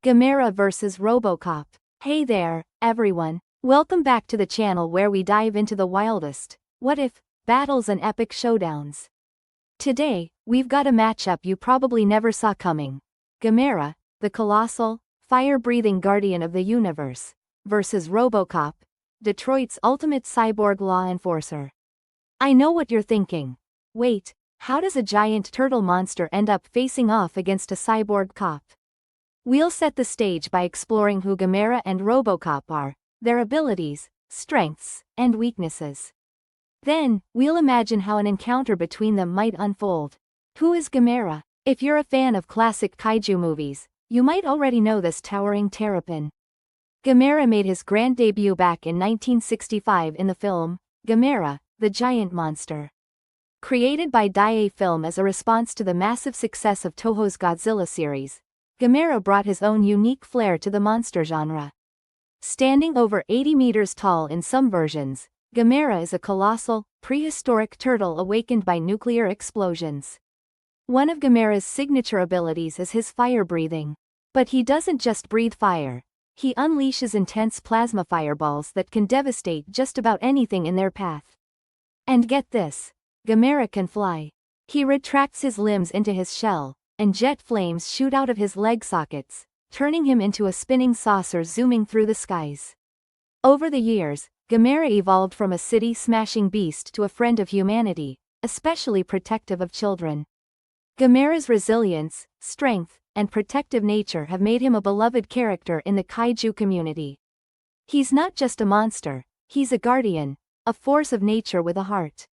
Gamera vs Robocop. Hey there, everyone. Welcome back to the channel where we dive into the wildest, what-if, battles and epic showdowns. Today, we've got a matchup you probably never saw coming. Gamera, the colossal, fire-breathing guardian of the universe, versus Robocop, Detroit's ultimate cyborg law enforcer. I know what you're thinking. Wait, how does a giant turtle monster end up facing off against a cyborg cop? We'll set the stage by exploring who Gamera and Robocop are, their abilities, strengths, and weaknesses. Then, we'll imagine how an encounter between them might unfold. Who is Gamera? If you're a fan of classic kaiju movies, you might already know this towering terrapin. Gamera made his grand debut back in 1965 in the film, Gamera, the Giant Monster. Created by Daiei Film as a response to the massive success of Toho's Godzilla series, Gamera brought his own unique flair to the monster genre. Standing over 80 meters tall in some versions, Gamera is a colossal, prehistoric turtle awakened by nuclear explosions. One of Gamera's signature abilities is his fire breathing. But he doesn't just breathe fire. He unleashes intense plasma fireballs that can devastate just about anything in their path. And get this, Gamera can fly. He retracts his limbs into his shell, and jet flames shoot out of his leg sockets, turning him into a spinning saucer zooming through the skies. Over the years, Gamera evolved from a city-smashing beast to a friend of humanity, especially protective of children. Gamera's resilience, strength, and protective nature have made him a beloved character in the kaiju community. He's not just a monster, he's a guardian, a force of nature with a heart.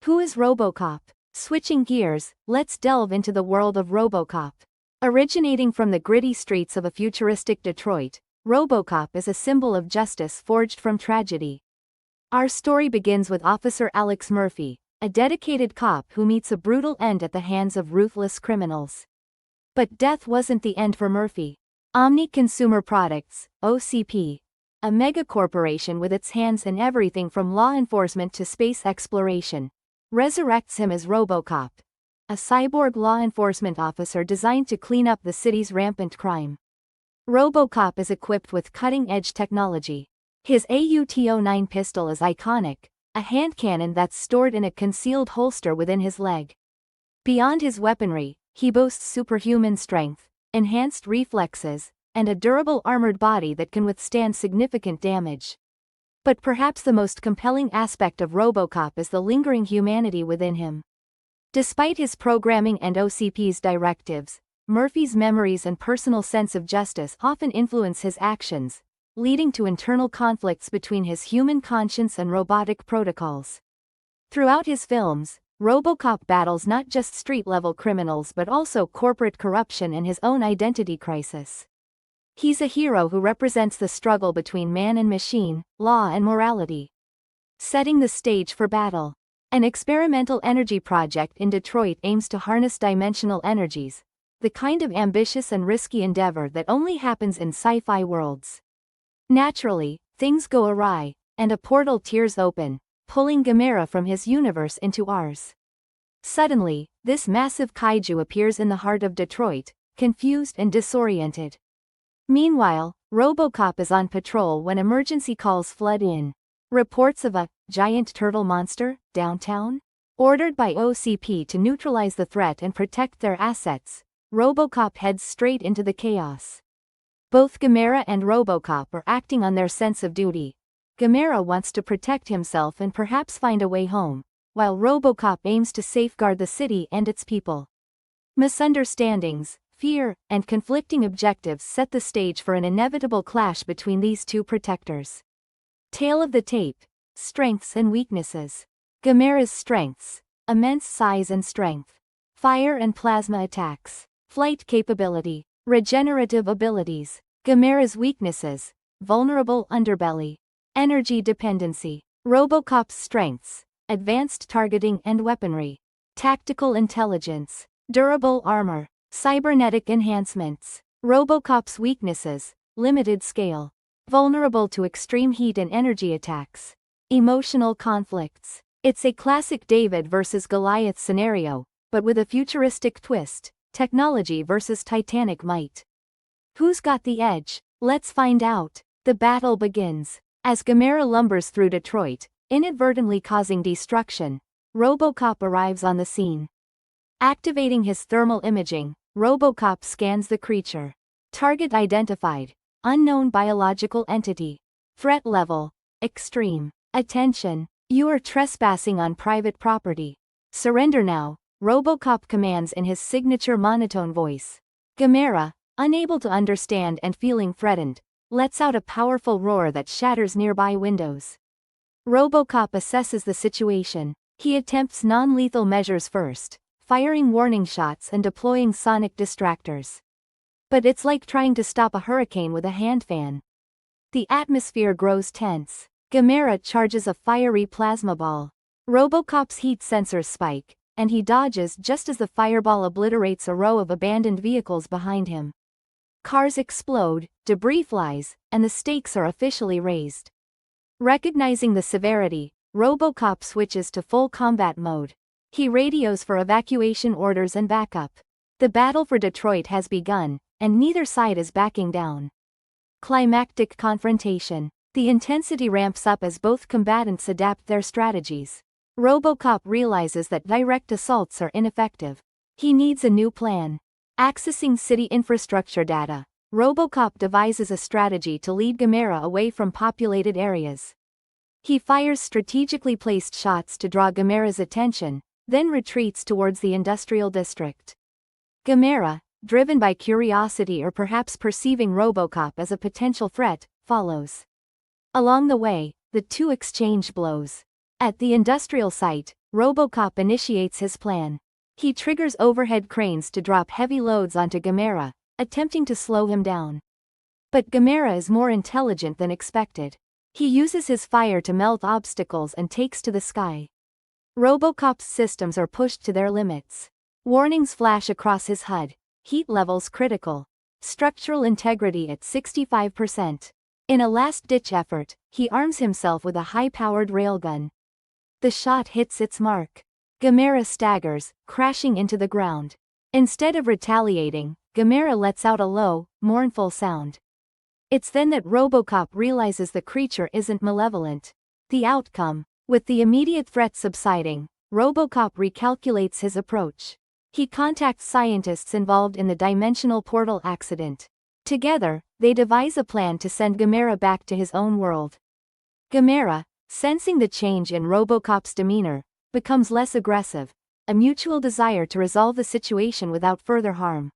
Who is Robocop? Switching gears, let's delve into the world of Robocop. Originating from the gritty streets of a futuristic Detroit, Robocop is a symbol of justice forged from tragedy. Our story begins with Officer Alex Murphy, a dedicated cop who meets a brutal end at the hands of ruthless criminals. But death wasn't the end for Murphy. Omni Consumer Products, OCP, a megacorporation with its hands in everything from law enforcement to space exploration, resurrects him as Robocop, a cyborg law enforcement officer designed to clean up the city's rampant crime. Robocop is equipped with cutting-edge technology. His AUTO-9 pistol is iconic, a hand cannon that's stored in a concealed holster within his leg. Beyond his weaponry, he boasts superhuman strength, enhanced reflexes, and a durable armored body that can withstand significant damage. But perhaps the most compelling aspect of Robocop is the lingering humanity within him. Despite his programming and OCP's directives, Murphy's memories and personal sense of justice often influence his actions, leading to internal conflicts between his human conscience and robotic protocols. Throughout his films, Robocop battles not just street-level criminals but also corporate corruption and his own identity crisis. He's a hero who represents the struggle between man and machine, law and morality. Setting the stage for battle. An experimental energy project in Detroit aims to harness dimensional energies, the kind of ambitious and risky endeavor that only happens in sci-fi worlds. Naturally, things go awry, and a portal tears open, pulling Gamera from his universe into ours. Suddenly, this massive kaiju appears in the heart of Detroit, confused and disoriented. Meanwhile, Robocop is on patrol when emergency calls flood in. Reports of a giant turtle monster downtown? Ordered by OCP to neutralize the threat and protect their assets, Robocop heads straight into the chaos. Both Gamera and Robocop are acting on their sense of duty. Gamera wants to protect himself and perhaps find a way home, while Robocop aims to safeguard the city and its people. Misunderstandings, fear, and conflicting objectives set the stage for an inevitable clash between these two protectors. Tale of the tape, strengths and weaknesses. Gamera's strengths: immense size and strength, fire and plasma attacks, flight capability, regenerative abilities. Gamera's weaknesses: vulnerable underbelly, energy dependency. Robocop's strengths: advanced targeting and weaponry, tactical intelligence, durable armor, cybernetic enhancements. Robocop's weaknesses: limited scale, vulnerable to extreme heat and energy attacks, emotional conflicts. It's a classic David versus Goliath scenario, but with a futuristic twist, technology versus titanic might. Who's got the edge? Let's find out. The battle begins. As Gamera lumbers through Detroit, inadvertently causing destruction, Robocop arrives on the scene. Activating his thermal imaging, Robocop scans the creature. Target identified. Unknown biological entity. Threat level. Extreme. Attention. You are trespassing on private property. Surrender now, Robocop commands in his signature monotone voice. Gamera, unable to understand and feeling threatened, lets out a powerful roar that shatters nearby windows. Robocop assesses the situation. He attempts non-lethal measures first, firing warning shots and deploying sonic distractors. But it's like trying to stop a hurricane with a hand fan. The atmosphere grows tense. Gamera charges a fiery plasma ball. Robocop's heat sensors spike, and he dodges just as the fireball obliterates a row of abandoned vehicles behind him. Cars explode, debris flies, and the stakes are officially raised. Recognizing the severity, Robocop switches to full combat mode. He radios for evacuation orders and backup. The battle for Detroit has begun, and neither side is backing down. Climactic confrontation. The intensity ramps up as both combatants adapt their strategies. Robocop realizes that direct assaults are ineffective. He needs a new plan. Accessing city infrastructure data, Robocop devises a strategy to lead Gamera away from populated areas. He fires strategically placed shots to draw Gamera's attention, then retreats towards the industrial district. Gamera, driven by curiosity or perhaps perceiving Robocop as a potential threat, follows. Along the way, the two exchange blows. At the industrial site, Robocop initiates his plan. He triggers overhead cranes to drop heavy loads onto Gamera, attempting to slow him down. But Gamera is more intelligent than expected. He uses his fire to melt obstacles and takes to the sky. Robocop's systems are pushed to their limits. Warnings flash across his HUD. Heat levels critical. Structural integrity at 65%. In a last-ditch effort, he arms himself with a high-powered railgun. The shot hits its mark. Gamera staggers, crashing into the ground. Instead of retaliating, Gamera lets out a low, mournful sound. It's then that Robocop realizes the creature isn't malevolent. The outcome. With the immediate threat subsiding, Robocop recalculates his approach. He contacts scientists involved in the dimensional portal accident. Together, they devise a plan to send Gamera back to his own world. Gamera, sensing the change in Robocop's demeanor, becomes less aggressive, a mutual desire to resolve the situation without further harm.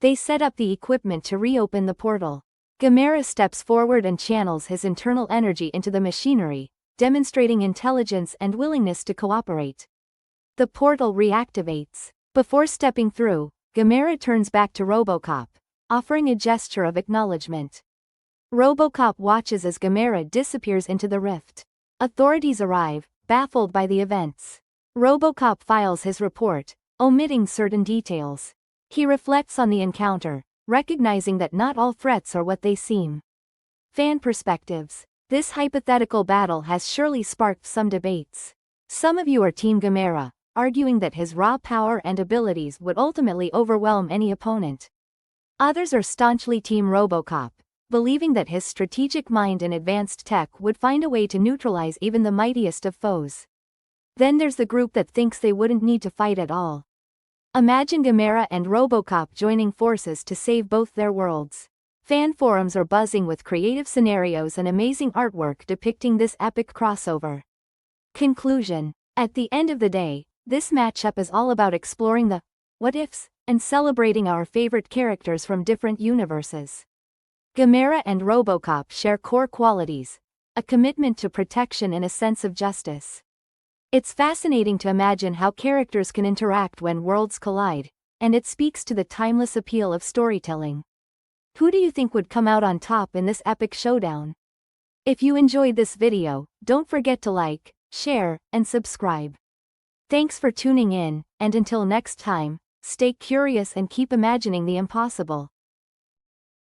They set up the equipment to reopen the portal. Gamera steps forward and channels his internal energy into the machinery, demonstrating intelligence and willingness to cooperate. The portal reactivates. Before stepping through, Gamera turns back to Robocop, offering a gesture of acknowledgement. Robocop watches as Gamera disappears into the rift. Authorities arrive, baffled by the events. Robocop files his report, omitting certain details. He reflects on the encounter, recognizing that not all threats are what they seem. Fan perspectives. This hypothetical battle has surely sparked some debates. Some of you are Team Gamera, arguing that his raw power and abilities would ultimately overwhelm any opponent. Others are staunchly Team Robocop, believing that his strategic mind and advanced tech would find a way to neutralize even the mightiest of foes. Then there's the group that thinks they wouldn't need to fight at all. Imagine Gamera and Robocop joining forces to save both their worlds. Fan forums are buzzing with creative scenarios and amazing artwork depicting this epic crossover. Conclusion. At the end of the day, this matchup is all about exploring the what-ifs and celebrating our favorite characters from different universes. Gamera and Robocop share core qualities, a commitment to protection and a sense of justice. It's fascinating to imagine how characters can interact when worlds collide, and it speaks to the timeless appeal of storytelling. Who do you think would come out on top in this epic showdown? If you enjoyed this video, don't forget to like, share, and subscribe. Thanks for tuning in, and until next time, stay curious and keep imagining the impossible.